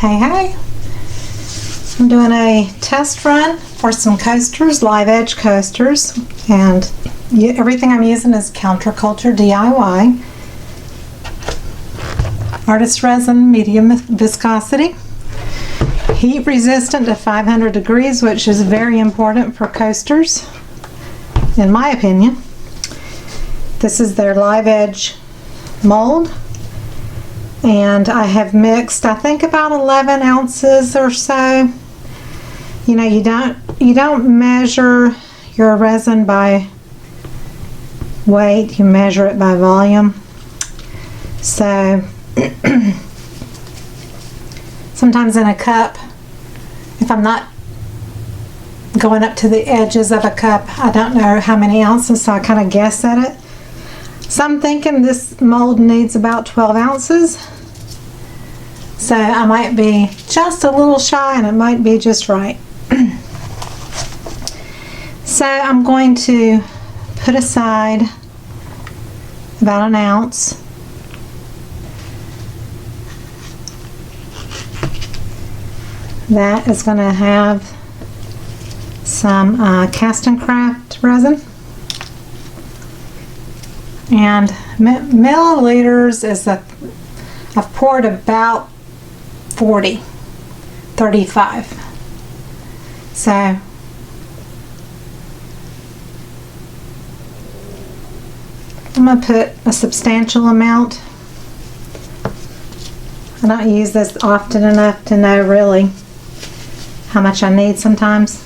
Hey, I'm doing a test run for some coasters, live edge coasters, and everything I'm using is Counterculture DIY. Artist resin, medium viscosity, heat resistant to 500 degrees, which is very important for coasters, in my opinion. This is their live edge mold. And I have mixed, I think, about 11 ounces or so. You know, you don't measure your resin by weight, you measure it by volume. So sometimes in a cup, if I'm not going up to the edges of a cup, I don't know how many ounces, so I kind of guess at it. So I'm thinking this mold needs about 12 ounces. So I might be just a little shy and it might be just right. So I'm going to put aside about an ounce. That is going to have some Cast and Craft resin. And milliliters is I've poured about 35. So I'm going to put a substantial amount. I don't use this often enough to know really how much I need sometimes.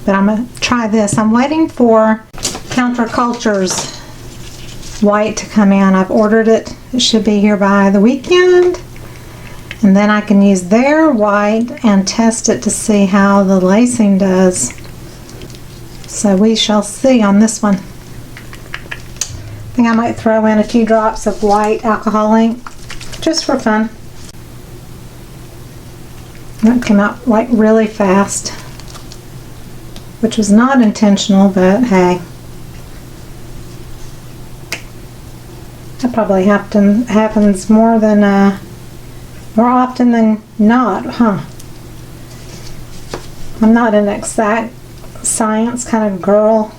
But I'm going to try this. I'm waiting for Counterculture's white to come in. I've ordered it. It should be here by the weekend. And then I can use their white and test it to see how the lacing does. So we shall see on this one. I think I might throw in a few drops of white alcohol ink just for fun. That came out like really fast, which was not intentional, but hey. That probably happens more often than not, huh? I'm not an exact science kind of girl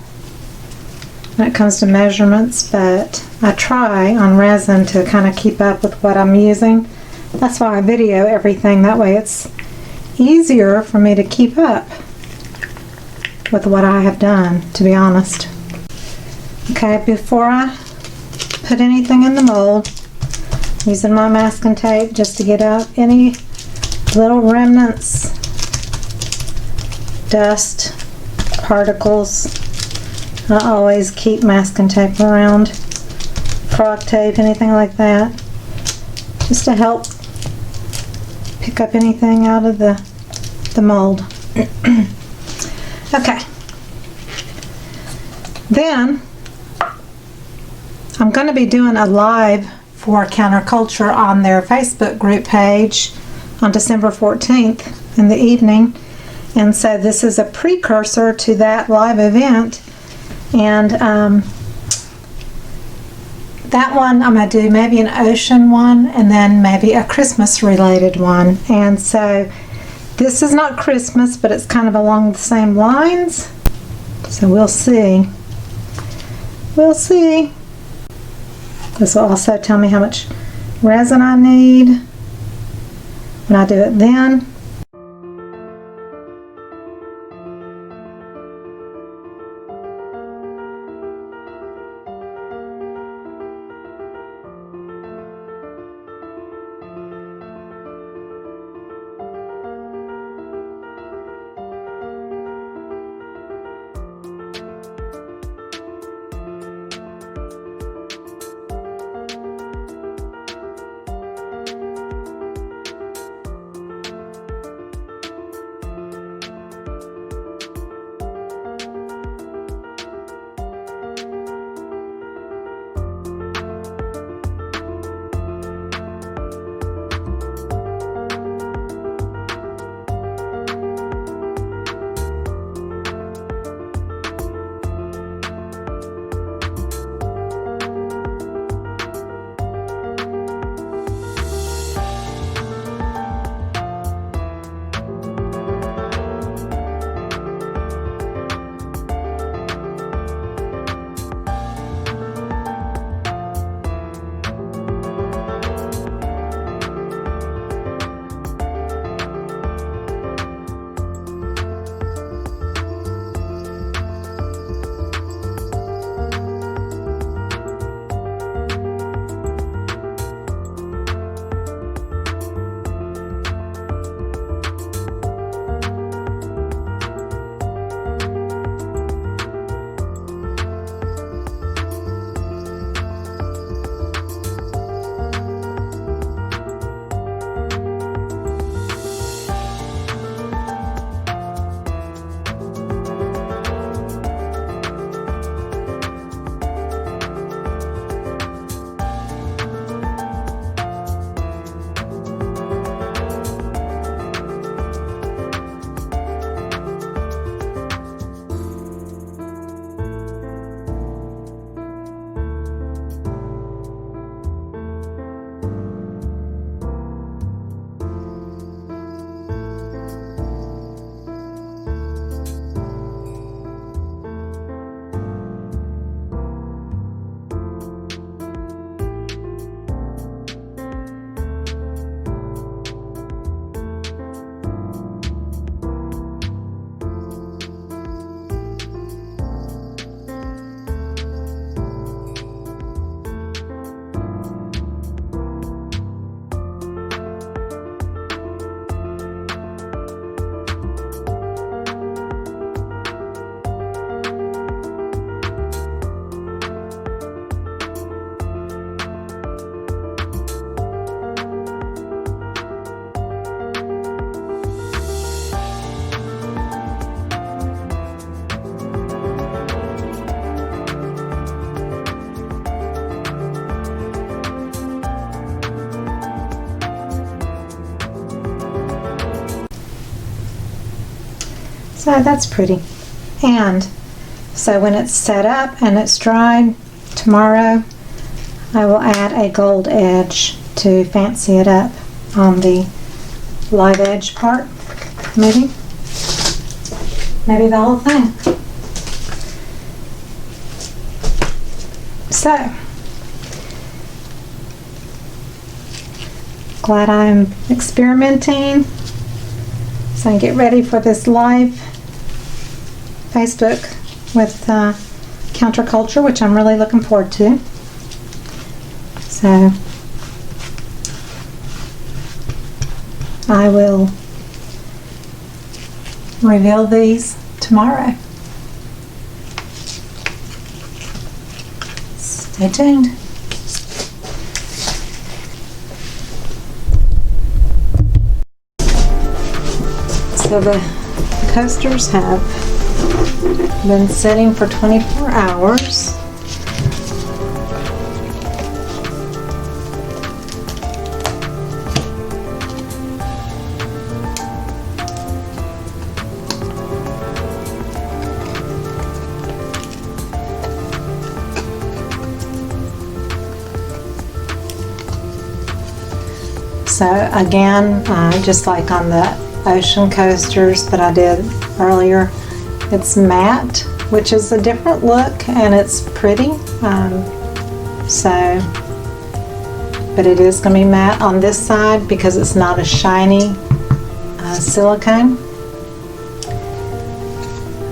when it comes to measurements, but I try on resin to kind of keep up with what I'm using. That's why I video everything. That way it's easier for me to keep up with what I have done, to be honest. Okay, before I put anything in the mold, using my masking tape just to get out any little remnants, dust, particles. I always keep masking tape around, frog tape, anything like that, just to help pick up anything out of the mold. Okay, then I'm going to be doing a live for Counterculture on their Facebook group page on December 14th in the evening, and so this is a precursor to that live event. And that one I'm going to do maybe an ocean one and then maybe a Christmas related one. And so this is not Christmas, but it's kind of along the same lines, so we'll see. This will also tell me how much resin I need when I do it then. So that's pretty. And so when it's set up and it's dried, tomorrow I will add a gold edge to fancy it up on the live edge part. Maybe the whole thing. So glad I'm experimenting so I can get ready for this live Facebook with Counterculture, which I'm really looking forward to. So I will reveal these tomorrow. Stay tuned. So the coasters have been sitting for 24 hours. So again, just like on the ocean coasters that I did earlier, it's matte, which is a different look, and it's pretty. But it is going to be matte on this side because it's not a shiny silicone.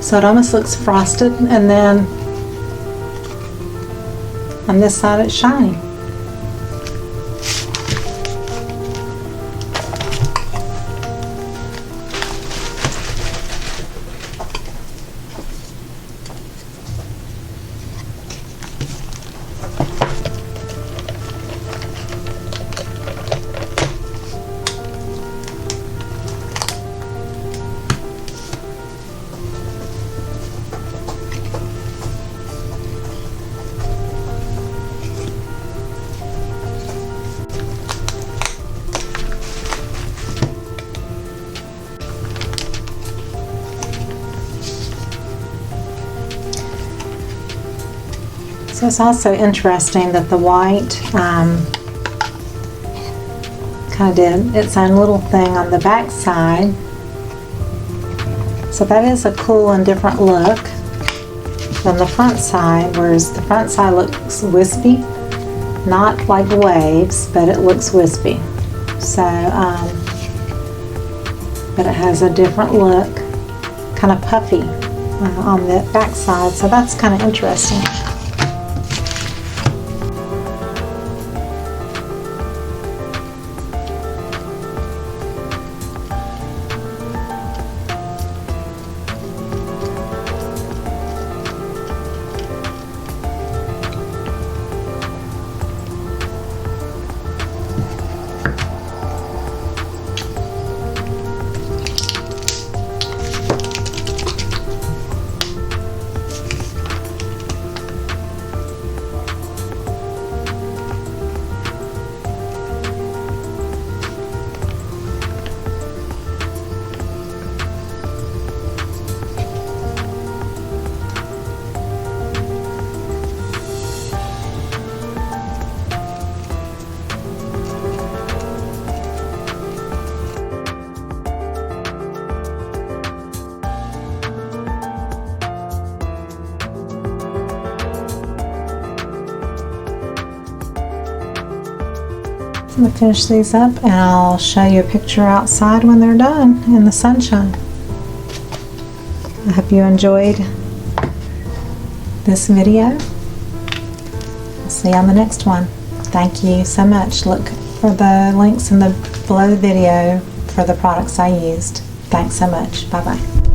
So it almost looks frosted, and then on this side it's shiny. So it's also interesting that the white kind of did its own little thing on the back side. So that is a cool and different look than the front side, whereas the front side looks wispy. Not like waves, but it looks wispy. So, but it has a different look, kind of puffy on the back side. So that's kind of interesting. I'm going to finish these up and I'll show you a picture outside when they're done in the sunshine. I hope you enjoyed this video. I'll see you on the next one. Thank you so much. Look for the links in the below the video for the products I used. Thanks so much. Bye bye.